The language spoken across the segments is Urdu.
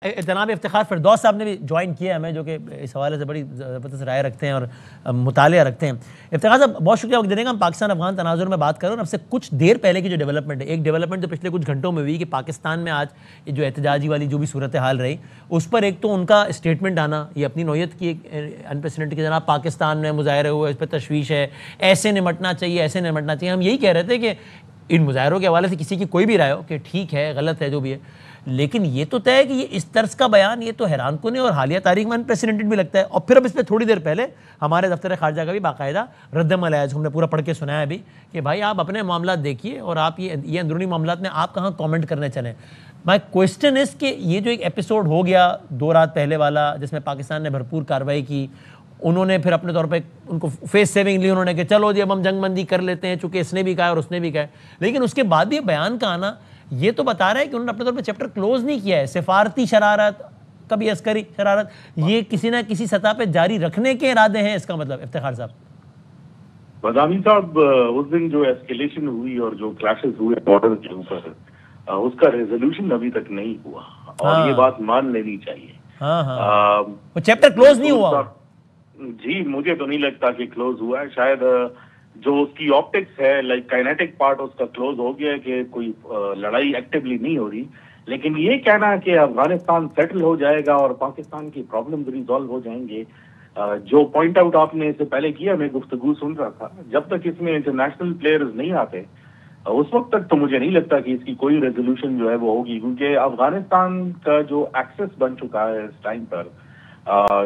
جناب افتخار فردوس صاحب نے بھی جوائن کیا ہے ہمیں، جو کہ اس حوالے سے بڑی زبردست رائے رکھتے ہیں اور مطالعہ رکھتے ہیں. افتخار صاحب بہت شکریہ وقت دینے کا. ہم پاکستان افغان تناظر میں بات کریں اور اب سے کچھ دیر پہلے کی جو ڈیولپمنٹ ہے، ایک ڈیولپمنٹ جو پچھلے کچھ گھنٹوں میں ہوئی کہ پاکستان میں آج جو احتجاجی والی جو بھی صورتحال رہی، اس پر ایک تو ان کا اسٹیٹمنٹ آنا، یہ اپنی نوعیت کی ایک انپریسیڈنٹڈ کہ جناب پاکستان میں مظاہرے ہوئے، اس پہ تشویش ہے، ایسے نمٹنا چاہیے، ایسے نمٹنا چاہیے. ہم یہی کہہ رہے تھے کہ ان مظاہروں کے حوالے سے کسی کی کوئی بھی رائے ہو کہ ٹھیک ہے، غلط ہے، جو بھی ہے، لیکن یہ تو طے ہے کہ یہ اس طرز کا بیان یہ تو حیران کن ہے اور حالیہ تاریخ میں انپریسیڈنٹڈ بھی لگتا ہے. اور پھر اب اس پہ تھوڑی دیر پہلے ہمارے دفتر خارجہ کا بھی باقاعدہ رد عمل آیا، ہم نے پورا پڑھ کے سنایا ابھی کہ بھائی آپ اپنے معاملات دیکھیے اور آپ یہ اندرونی معاملات میں آپ کہاں کامنٹ کرنے چلیں. مائی کوسچن از کہ یہ جو ایک ایپیسوڈ ہو گیا 2 رات پہلے والا، جس میں پاکستان نے بھرپور کارروائی کی، انہوں نے پھر اپنے طور پہ ان کو فیس سیونگ لی، انہوں نے کہ چلو جی اب ہم جنگ بندی کر لیتے ہیں، چونکہ اس نے بھی کہا اور اس نے بھی کہا. لیکن اس کے بعد یہ بیان کا آنا یہ تو بتا رہا ہے کہ انہوں نے اپنے طور پہ چیپٹر کلوز نہیں کیا ہے. سفارتی شرارت، کبھی عسکری شرارت، یہ کسی نہ کسی سطح پہ جاری رکھنے کے ارادے ہیں، اس کا مطلب. افتخار صاحب بدامی صاحب، اس دن جو ایسکیلیشن ہوئی اور جو کلیشز ہوئے بارڈر کے اوپر، اس کا ریزولوشن ابھی تک نہیں ہوا اور یہ بات مان لینی چاہیے. وہ چیپٹر کلوز نہیں ہوا. جی مجھے تو نہیں لگتا کہ کلوز ہوا ہے. شاید جو اس کی آپٹکس ہے، لائک کائنیٹک پارٹ اس کا کلوز ہو گیا ہے کہ کوئی لڑائی ایکٹیولی نہیں ہو رہی. لیکن یہ کہنا کہ افغانستان سیٹل ہو جائے گا اور پاکستان کی پرابلم ریزالو ہو جائیں گے، جو پوائنٹ آؤٹ آپ نے اس سے پہلے کیا، میں گفتگو سن رہا تھا، جب تک اس میں انٹرنیشنل پلیئرز نہیں آتے اس وقت تک تو مجھے نہیں لگتا کہ اس کی کوئی ریزولوشن جو ہے وہ ہوگی. کیونکہ افغانستان کا جو ایکسس بن چکا ہے اس ٹائم پر،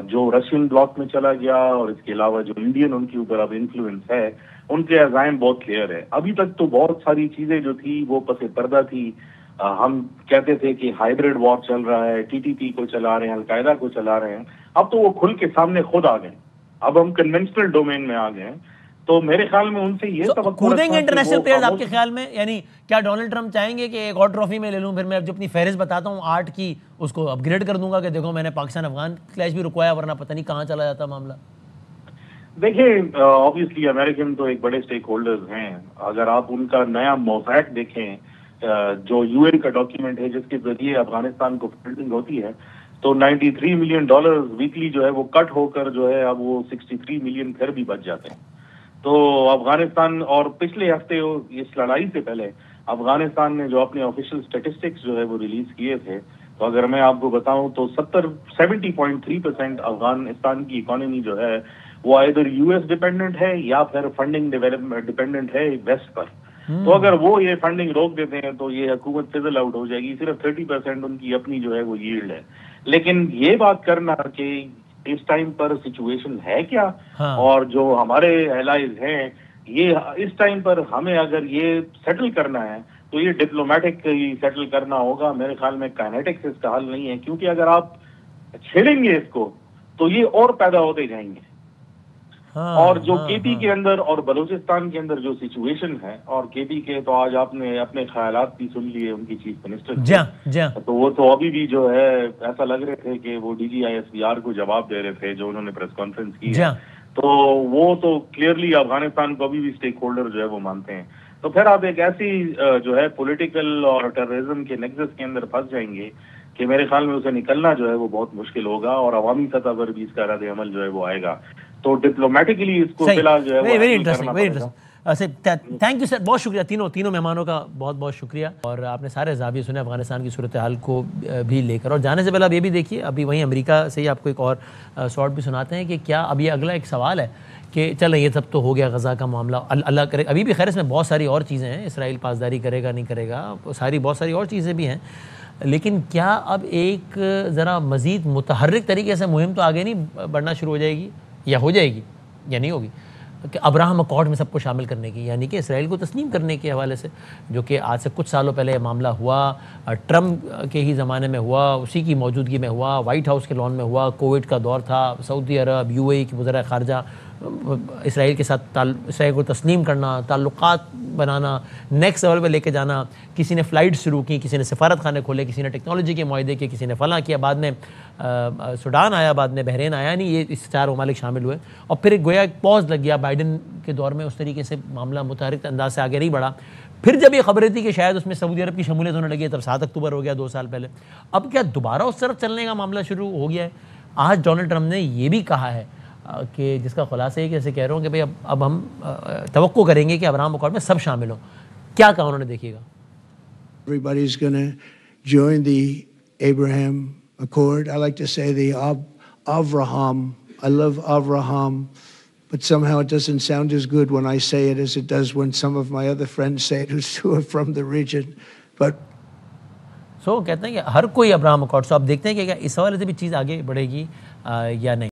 جو رشین بلاک میں چلا گیا اور اس کے علاوہ جو انڈین ان کے اوپر اب انفلوئنس ہے، ان کے عزائم بہت کلیئر ہے. ابھی تک تو بہت ساری چیزیں جو تھی وہ پس پردہ تھی. ہم کہتے تھے کہ ہائیبرڈ وار چل رہا ہے، ٹی ٹی پی کو چلا رہے ہیں، القاعدہ کو چلا رہے ہیں. اب تو وہ کھل کے سامنے خود آ گئے. اب ہم کنونشنل ڈومین میں آ گئے ہیں. تو میرے خیال میں ان سے یہ توقع کودیں گے انٹرنیشنل پلیئرز آپ کے خیال میں؟ یعنی کیا ڈونلڈ ٹرمپ چاہیں گے کہ ایک اور ٹرافی میں لے لوں، پھر میں جو اپنی فہرست بتاتا ہوں 8 کی اس کو اپ گریڈ کر دوں گا کہ دیکھو میں نے پاکستان افغان کلیش بھی رکوایا، ورنہ پتہ نہیں کہاں چلا جاتا معاملہ. دیکھیں آبویسلی امریکن تو ایک بڑے سٹیک ہولڈرز ہیں. اگر آپ ان کا نیا موضوعات دیکھیں، جو یو این کا ڈاکیومنٹ ہے جس کے ذریعے افغانستان کو فنڈنگ ہوتی ہے، تو $93 ملین ویکلی جو ہے وہ کٹ ہو کر جو ہے اب وہ 63 ملین پھر بھی بچ جاتے ہیں. تو افغانستان، اور پچھلے ہفتے اس لڑائی سے پہلے افغانستان نے جو اپنے آفیشیل اسٹیٹسٹکس جو ہے وہ ریلیز کیے تھے، تو اگر میں آپ کو بتاؤں تو 70.3% افغانستان کی اکانومی جو ہے وہ ادھر یو ایس ڈیپینڈنٹ ہے یا پھر فنڈنگ ڈیولپمنٹ ڈیپینڈنٹ ہے ویسٹ پر. تو اگر وہ یہ فنڈنگ روک دیتے ہیں تو یہ حکومت فزل آؤٹ ہو جائے گی. صرف 30% ان کی اپنی جو ہے وہ ییلڈ ہے. لیکن یہ بات کرنا کہ اس ٹائم پر سچویشن ہے کیا، اور جو ہمارے الائز ہیں، یہ اس ٹائم پر ہمیں اگر یہ سیٹل کرنا ہے تو یہ ڈپلومیٹک سیٹل کرنا ہوگا. میرے خیال میں کائنیٹکس اس کا حل نہیں ہے، کیونکہ اگر آپ چھیڑیں گے اس کو تو یہ اور پیدا ہوتے جائیں گے. اور جو کے پی کے اندر اور بلوچستان کے اندر جو سچویشن ہے، اور کے پی کے تو آج آپ نے اپنے خیالات بھی سن لیے ان کی چیف منسٹر، تو وہ تو ابھی بھی جو ہے ایسا لگ رہے تھے کہ وہ D G I S P R کو جواب دے رہے تھے جو انہوں نے پریس کانفرنس کی ہے. تو وہ تو کلیئرلی افغانستان کو ابھی بھی اسٹیک ہولڈر جو ہے وہ مانتے ہیں. تو پھر آپ ایک ایسی جو ہے پولیٹیکل اور ٹیررزم کے نیکسس کے اندر پھنس جائیں گے کہ میرے خیال میں اسے نکلنا جو ہے وہ بہت مشکل ہوگا، اور عوامی سطح پر بھی اس کا رد عمل جو ہے وہ آئے گا. تو ڈپلومیٹکلی اس کو فی الحال جو ہے very interesting. Thank you sir, بہت شکریہ تینوں مہمانوں کا، بہت بہت شکریہ. اور آپ نے سارے زاویے سنے افغانستان کی صورتحال کو بھی لے کر. اور جانے سے پہلے آپ یہ بھی دیکھیے، ابھی وہیں امریکہ سے ہی آپ کو ایک اور شارٹ بھی سناتے ہیں کہ کیا اب یہ اگلا ایک سوال ہے کہ چلیں یہ سب تو ہو گیا غزہ کا معاملہ، اللہ کرے. ابھی بھی خیر اس میں بہت ساری اور چیزیں ہیں، اسرائیل پاسداری کرے گا نہیں کرے گا، بہت ساری اور چیزیں بھی ہیں. لیکن کیا اب ایک ذرا مزید متحرک طریقے سے مہم تو آگے نہیں بڑھنا شروع ہو جائے گی، یا ہو جائے گی یا نہیں ہوگی، کہ ابراہم اکارڈ میں سب کو شامل کرنے کی، یعنی کہ اسرائیل کو تسلیم کرنے کے حوالے سے، جو کہ آج سے کچھ سالوں پہلے یہ معاملہ ہوا، ٹرمپ کے ہی زمانے میں ہوا، اسی کی موجودگی میں ہوا، وائٹ ہاؤس کے لان میں ہوا، کووڈ کا دور تھا، سعودی عرب، یو اے ای کی وزراء خارجہ اسرائیل کے ساتھ اسرائیل کو تسلیم کرنا، تعلقات بنانا، نیکسٹ لیول پہ لے کے جانا. کسی نے فلائٹ شروع کی، کسی نے سفارت خانے کھولے، کسی نے ٹیکنالوجی کے معاہدے کیے، کسی نے فلاں کیا. بعد میں سوڈان آیا، بعد میں بحرین آیا نہیں، یہ اس 4 ممالک شامل ہوئے. اور پھر گویا ایک پاز لگ گیا بائیڈن کے دور میں، اس طریقے سے معاملہ متحرک انداز سے آگے نہیں بڑھا. پھر جب یہ خبریں تھی کہ شاید اس میں سعودی عرب کی شمولیت ہونے لگی ہے، تب 7 اکتوبر ہو گیا 2 سال پہلے. اب کیا دوبارہ اس طرف چلنے کا معاملہ شروع ہو گیا ہے؟ آج ڈونلڈ ٹرمپ نے یہ بھی کہا ہے کہ جس کا خلاصہ ہے کہ جیسے کہہ رہا ہوں کہ بھئی اب ہم توقع کریں گے کہ ابراہم اکارڈ میں سب شامل ہوں. کیا کہا انہوں نے، دیکھیے گا. Everybody's going to join the Abraham Accord. I like to say the Avraham. I love Avraham, but somehow it doesn't sound as good when I say it as it does when some of my other friends say it who are from the region. But کہتے ہیں کہ ہر کوئی ابراہم اکارڈ. آپ دیکھتے ہیں کہ کیا اس حوالے سے بھی چیز آگے بڑھے گی یا نہیں.